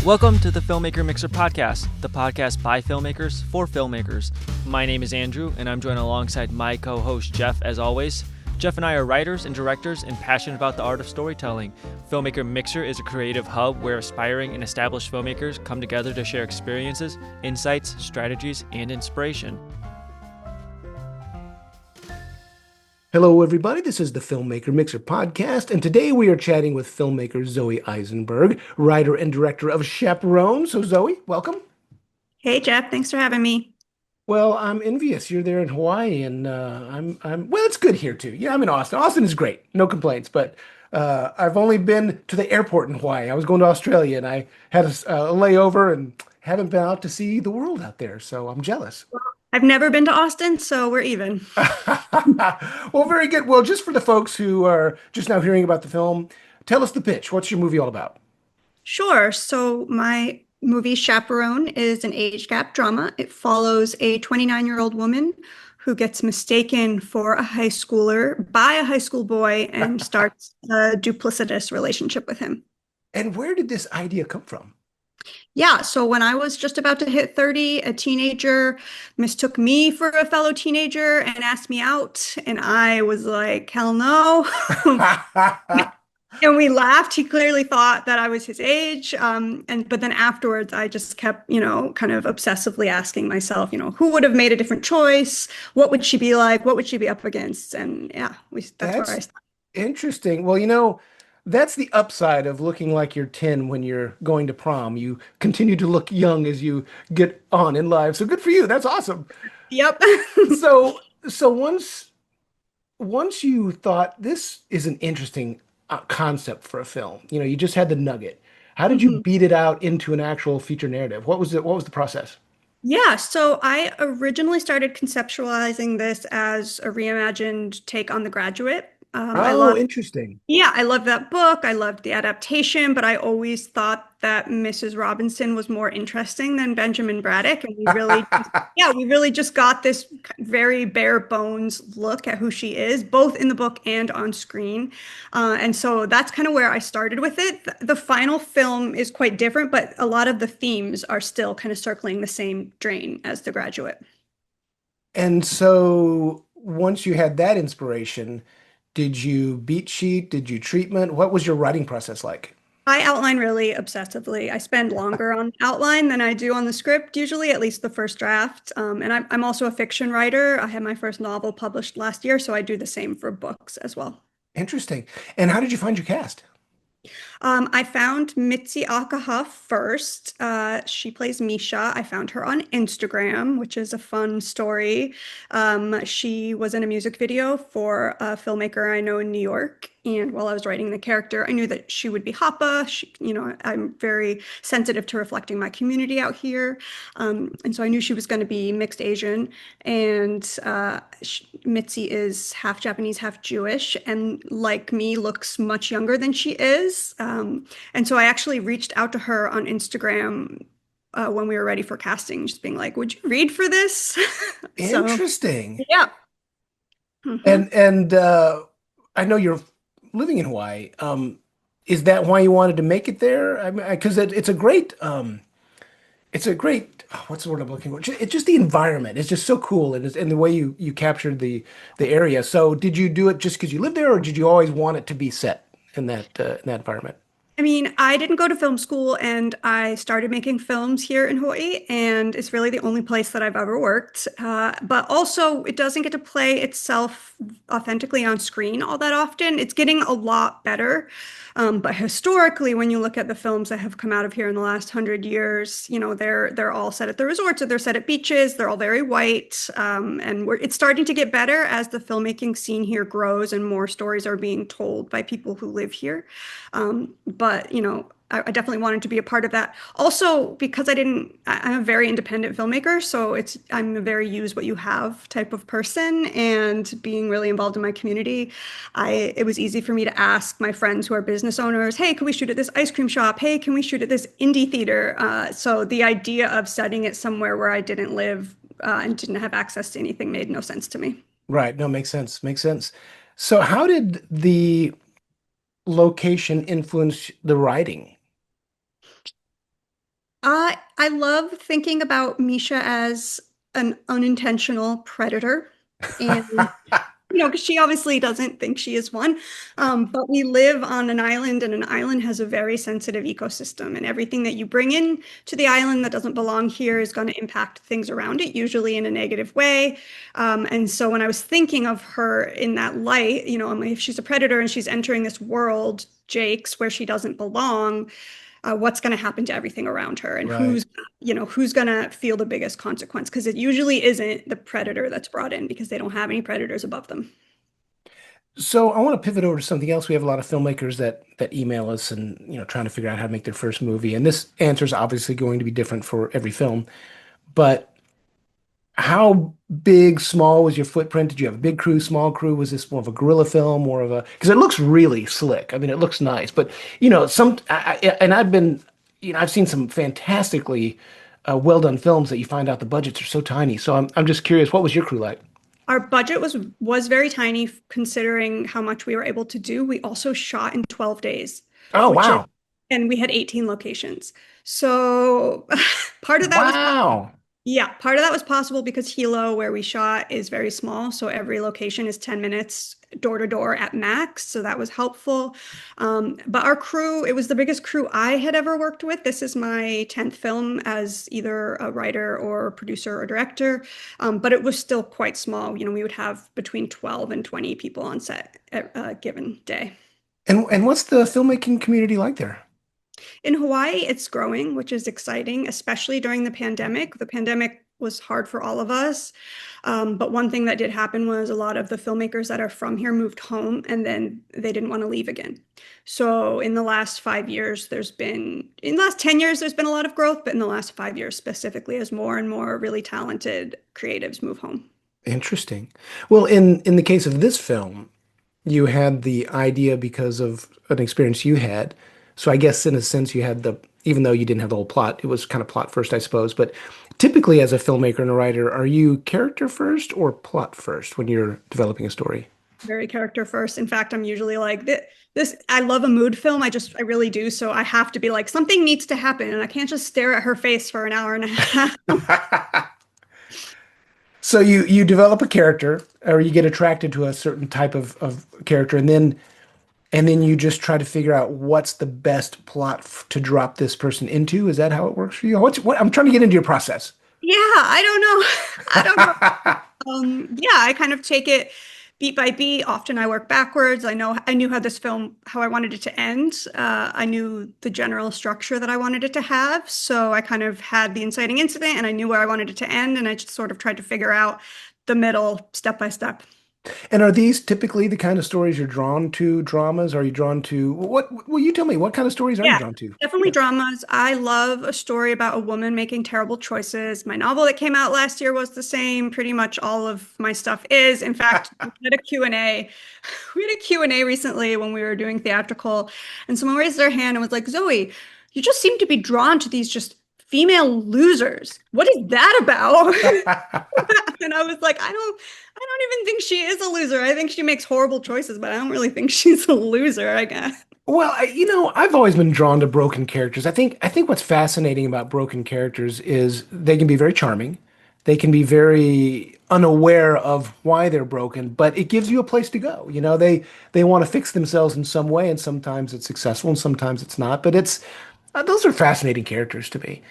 Welcome to the Filmmaker Mixer podcast, the podcast by filmmakers for filmmakers. My name is Andrew, and I'm joined alongside my co-host Jeff, as always. Jeff and I are writers and directors and passionate about the art of storytelling. Filmmaker Mixer is a creative hub where aspiring and established filmmakers come together to share experiences, insights, strategies, and inspiration. Hello, everybody. This is the Filmmaker Mixer podcast, and today we are chatting with filmmaker Zoé Eisenberg, writer and director of Chaperone. So, Zoe, welcome. Hey, Jeff. Thanks for having me. Well, I'm envious. You're there in Hawaii, and well, it's good here too. Yeah, I'm in Austin. Austin is great, no complaints. But I've only been to the airport in Hawaii. I was going to Australia, and I had a layover, and haven't been out to see the world out there. So I'm jealous. I've never been to Austin, so we're even. Well, very good. Well, just for the folks who are just now hearing about the film, tell us the pitch. What's your movie all about? Sure. So my movie Chaperone is an age gap drama. It follows a 29-year-old woman who gets mistaken for a high schooler by a high school boy and starts a duplicitous relationship with him. And where did this idea come from? Yeah, so when I was just about to hit 30, a teenager mistook me for a fellow teenager and asked me out, and I was like, hell no. And we laughed. He clearly thought that I was his age. But then afterwards, I just kept, kind of obsessively asking myself, who would have made a different choice? What would she be like? What would she be up against? And yeah, that's where I started. Interesting. Well, that's the upside of looking like you're 10 when you're going to prom. You continue to look young as you get on in life. So good for you. That's awesome. Yep. So once you thought this is an interesting concept for a film, you just had the nugget. How did you beat it out into an actual feature narrative? What was it? What was the process? Yeah, so I originally started conceptualizing this as a reimagined take on The Graduate. Interesting. Yeah, I love that book. I loved the adaptation, but I always thought that Mrs. Robinson was more interesting than Benjamin Braddock. And we really just got this very bare bones look at who she is, both in the book and on screen. And so that's kind of where I started with it. The final film is quite different, but a lot of the themes are still kind of circling the same drain as The Graduate. And so once you had that inspiration, did you beat sheet? Did you treatment? What was your writing process like? I outline really obsessively. I spend longer on outline than I do on the script, usually at least the first draft. And I'm also a fiction writer. I had my first novel published last year, so I do the same for books as well. Interesting. And how did you find your cast? I found Mitzi Akaha first. She plays Misha. I found her on Instagram, which is a fun story. She was in a music video for a filmmaker I know in New York. And while I was writing the character, I knew that she would be Hapa. I'm very sensitive to reflecting my community out here. And so I knew she was going to be mixed Asian. And Mitzi is half Japanese, half Jewish, and like me, looks much younger than she is. And so I actually reached out to her on Instagram when we were ready for casting, just being like, would you read for this? Interesting. Yeah. And I know you're living in Hawaii. Is that why you wanted to make it there? I mean, because it's a great, what's the word I'm looking for? It's just the environment. It's just so cool, and the way you captured the area. So, did you do it just because you lived there, or did you always want it to be set in that environment? I mean, I didn't go to film school and I started making films here in Hawaii, and it's really the only place that I've ever worked. But also, it doesn't get to play itself authentically on screen all that often. It's getting a lot better. But historically, when you look at the films that have come out of here in the last 100 years, they're all set at the resorts, or they're set at beaches. They're all very white, and it's starting to get better as the filmmaking scene here grows and more stories are being told by people who live here. But I definitely wanted to be a part of that. Also, because I'm a very independent filmmaker, so I'm a very use what you have type of person, and being really involved in my community, it was easy for me to ask my friends who are business owners, hey, can we shoot at this ice cream shop? Hey, can we shoot at this indie theater? So the idea of setting it somewhere where I didn't live and didn't have access to anything made no sense to me. Right. No, makes sense. Makes sense. So, how did the location influence the writing? I love thinking about Misha as an unintentional predator. And because she obviously doesn't think she is one. But we live on an island, and an island has a very sensitive ecosystem, and everything that you bring in to the island that doesn't belong here is going to impact things around it, usually in a negative way. And so when I was thinking of her in that light, if she's a predator and she's entering this world, Jake's, where she doesn't belong, what's going to happen to everything around her, and Right. who's going to feel the biggest consequence, because it usually isn't the predator that's brought in because they don't have any predators above them. So I want to pivot over to something else. We have a lot of filmmakers that email us and trying to figure out how to make their first movie. And this answer is obviously going to be different for every film. But how big, small was your footprint? Did you have a big crew, small crew? Was this more of a guerrilla film, more of a? Because it looks really slick. I mean, it looks nice. But and I've seen some fantastically well done films that you find out the budgets are so tiny. So I'm just curious, what was your crew like? Our budget was very tiny considering how much we were able to do. We also shot in 12 days, Oh, which is, wow. and we had 18 locations. So part of that was Wow. Yeah, part of that was possible because Hilo, where we shot, is very small. So every location is 10 minutes door to door at max. So that was helpful. But our crew, it was the biggest crew I had ever worked with. This is my 10th film as either a writer or producer or director. But it was still quite small. We would have between 12 and 20 people on set at a given day. And what's the filmmaking community like there? In Hawaii, it's growing, which is exciting, especially during the pandemic. The pandemic was hard for all of us. But one thing that did happen was a lot of the filmmakers that are from here moved home and then they didn't want to leave again. So in the last 5 years, in the last 10 years, there's been a lot of growth, but in the last 5 years specifically, as more and more really talented creatives move home. Interesting. Well, in the case of this film, you had the idea because of an experience you had. So I guess in a sense you had even though you didn't have the whole plot, it was kind of plot first, I suppose. But typically as a filmmaker and a writer, are you character first or plot first when you're developing a story? Very character first. In fact, I'm usually like this. I love a mood film. I really do. So I have to be like, something needs to happen, and I can't just stare at her face for an hour and a half. So you develop a character or you get attracted to a certain type of character and then you just try to figure out what's the best plot to drop this person into. Is that how it works for you? What I'm trying to get into your process. Yeah, I don't know. I don't know. Yeah, I kind of take it beat by beat. Often I work backwards. I knew how I wanted it to end. I knew the general structure that I wanted it to have. So I kind of had the inciting incident and I knew where I wanted it to end. And I just sort of tried to figure out the middle step by step. And are these typically the kind of stories you're drawn to, dramas? Are you drawn to what? Well, you tell me, what kind of stories are you Yeah, drawn to? definitely dramas. I love a story about a woman making terrible choices. My novel that came out last year was the same. Pretty much all of my stuff is. In fact, we had a Q&A. We had a Q&A recently when we were doing theatrical, and someone raised their hand and was like, Zoe, you just seem to be drawn to these just female losers. What is that about? And I was like, I don't even think she is a loser. I think she makes horrible choices, but I don't really think she's a loser, I guess. Well, I've always been drawn to broken characters. I think what's fascinating about broken characters is they can be very charming. They can be very unaware of why they're broken, but it gives you a place to go. They want to fix themselves in some way, and sometimes it's successful, and sometimes it's not. But it's those are fascinating characters to me.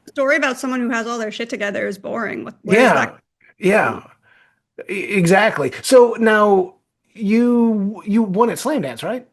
Story about someone who has all their shit together is boring. Where's that Yeah, from? yeah, exactly. So now you won at Slamdance, right?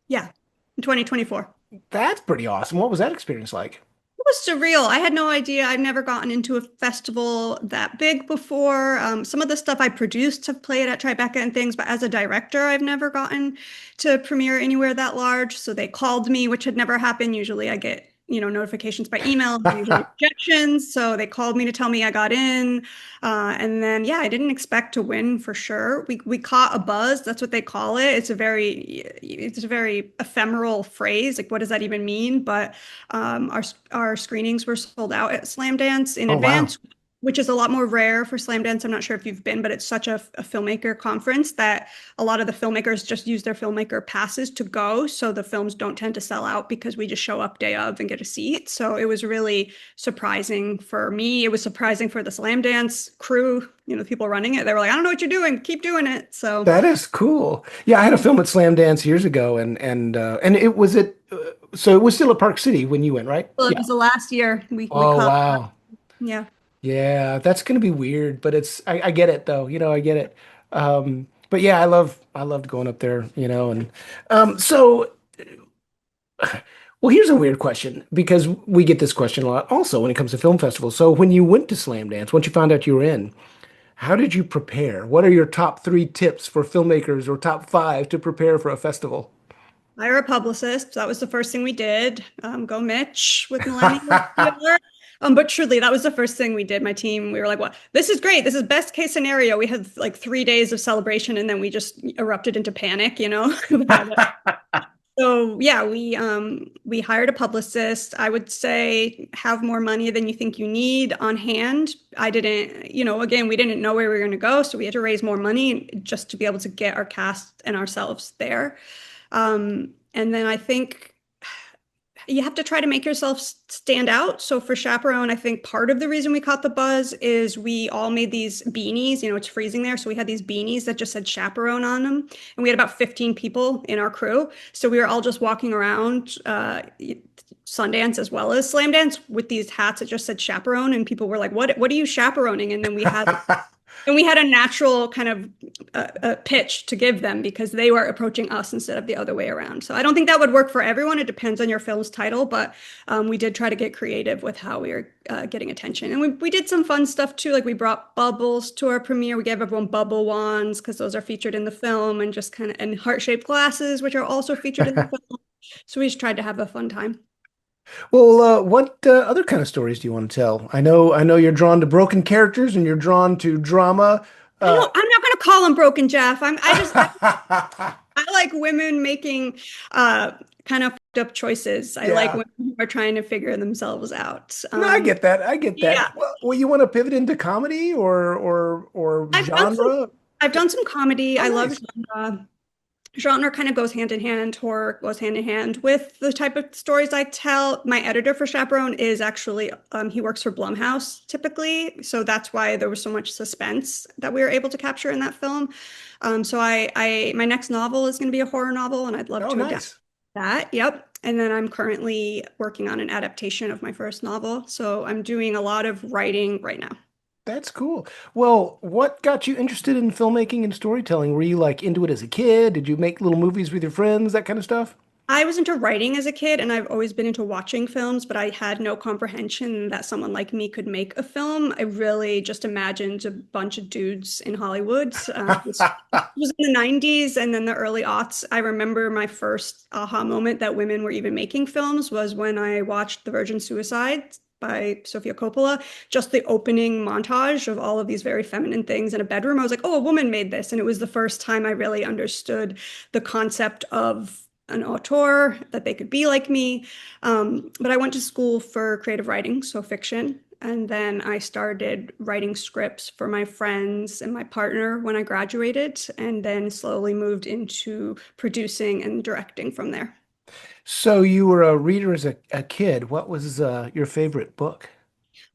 Yeah, in 2024. That's pretty awesome. What was that experience like? It was surreal. I had no idea. I've never gotten into a festival that big before. Some of the stuff I produced have played at Tribeca and things, but as a director, I've never gotten to premiere anywhere that large. So they called me, which had never happened. Usually I get, notifications by email, usually rejections. So they called me to tell me I got in. And then, yeah, I didn't expect to win for sure. We caught a buzz. That's what they call it. It's a very ephemeral phrase. Like, what does that even mean? But our screenings were sold out at Slamdance in Oh, wow. advance. which is a lot more rare for Slamdance. I'm not sure if you've been, but it's such a filmmaker conference that a lot of the filmmakers just use their filmmaker passes to go. So the films don't tend to sell out because we just show up day of and get a seat. So it was really surprising for me. It was surprising for the Slamdance crew, the people running it. They were like, I don't know what you're doing. Keep doing it. So That is cool. Yeah, I had a film at Slamdance years ago, and it was so it was still at Park City when you went, right? well, it Yeah. was the last year we Oh caught. wow. Yeah. Yeah, that's gonna be weird, but I get it though. I get it. But yeah, I loved going up there, and so well, here's a weird question because we get this question a lot also when it comes to film festivals. So when you went to Slamdance, once you found out you were in, how did you prepare? What are your top three tips for filmmakers or top five to prepare for a festival? Hire a publicist. That was the first thing we did. Go Mitch with Millennial PR. But truly, that was the first thing we did. My team, we were like, "What? This is great. This is best case scenario." We had like 3 days of celebration, and then we just erupted into panic. So yeah, we hired a publicist. I would say have more money than you think you need on hand. I didn't, again, we didn't know where we were going to go, so we had to raise more money just to be able to get our cast and ourselves there. And then I think you have to try to make yourself stand out. So for Chaperone, I think part of the reason we caught the buzz is we all made these beanies. It's freezing there. So we had these beanies that just said Chaperone on them. And we had about 15 people in our crew. So we were all just walking around Sundance as well as Slamdance with these hats that just said Chaperone. And people were like, what are you chaperoning? And then we had a natural kind of pitch to give them because they were approaching us instead of the other way around. So I don't think that would work for everyone. It depends on your film's title, but we did try to get creative with how we were getting attention. And we did some fun stuff too. Like we brought bubbles to our premiere. We gave everyone bubble wands because those are featured in the film and just and heart-shaped glasses, which are also featured in the film. So we just tried to have a fun time. Well, what other kind of stories do you want to tell? I know you're drawn to broken characters and you're drawn to drama. I Uh, don't, I'm not going to call them broken, Jeff. I like women making kind of fucked up choices. I like yeah, women who are trying to figure themselves out. no, I get that. I get that. Yeah, Well, you want to pivot into comedy or I've done some. genre? I've done some comedy. Oh, I love nice. genre. Genre kind of goes hand in hand. Horror goes hand in hand with the type of stories I tell. My editor for Chaperone is actually he works for Blumhouse typically, so that's why there was so much suspense that we were able to capture in that film. So my next novel is going to be a horror novel, and I'd love Oh, to adapt nice. that. Yep. And then I'm currently working on an adaptation of my first novel. So I'm doing a lot of writing right now. That's cool. Well, what got you interested in filmmaking and storytelling? Were you like into it as a kid? Did you make little movies with your friends, that kind of stuff? I was into writing as a kid, and I've always been into watching films, but I had no comprehension that someone like me could make a film. I really just imagined a bunch of dudes in Hollywood. This was in the 90s and then the early aughts. I remember my first aha moment that women were even making films was when I watched The Virgin Suicide by Sofia Coppola, just the opening montage of all of these very feminine things in a bedroom. I was like, oh, a woman made this. And it was the first time I really understood the concept of an auteur, that they could be like me. But I went to school for creative writing, so fiction. And then I started writing scripts for my friends and my partner when I graduated, and then slowly moved into producing and directing from there. So you were a reader as a kid. What was your favorite book?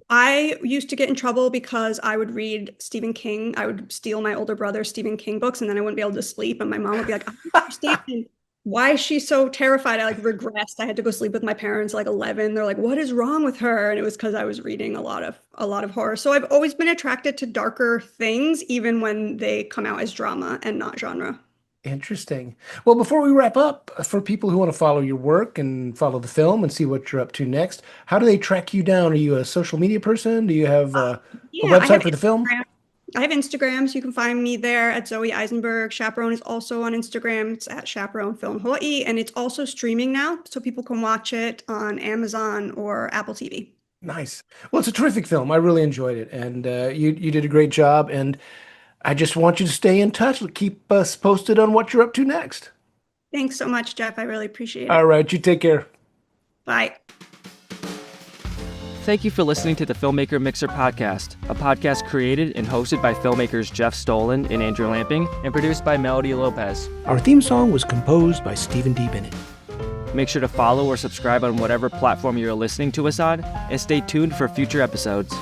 I used to get in trouble because I would read Stephen King. I would steal my older brother's Stephen King books, and then I wouldn't be able to sleep. And my mom would be like, I don't understand. Why is she so terrified? I like regressed. I had to go sleep with my parents at like 11. They're like, what is wrong with her? And it was because I was reading a lot of horror. So I've always been attracted to darker things, even when they come out as drama and not genre. Interesting. Well, before we wrap up, for people who want to follow your work and follow the film and see what you're up to next, how do they track you down? Are you a social media person? Do you have a Yeah, I have website for the film? Instagram. I have Instagrams. You can find me there at Zoé Eisenberg. Chaperone is also on Instagram. It's at Chaperone Film Hawaii, and it's also streaming now, so people can watch it on Amazon or Apple TV. Nice. Well, it's a terrific film. I really enjoyed it, and you did a great job. And I just want you to stay in touch. Keep us posted on what you're up to next. Thanks so much, Jeff. I really appreciate All it. right, you take care. Bye. Thank you for listening to the Filmmaker Mixer podcast, a podcast created and hosted by filmmakers Jeff Stolen and Andrew Lamping, and produced by Melody Lopez. Our theme song was composed by Stephen D. Bennett. Make sure to follow or subscribe on whatever platform you're listening to us on, and stay tuned for future episodes.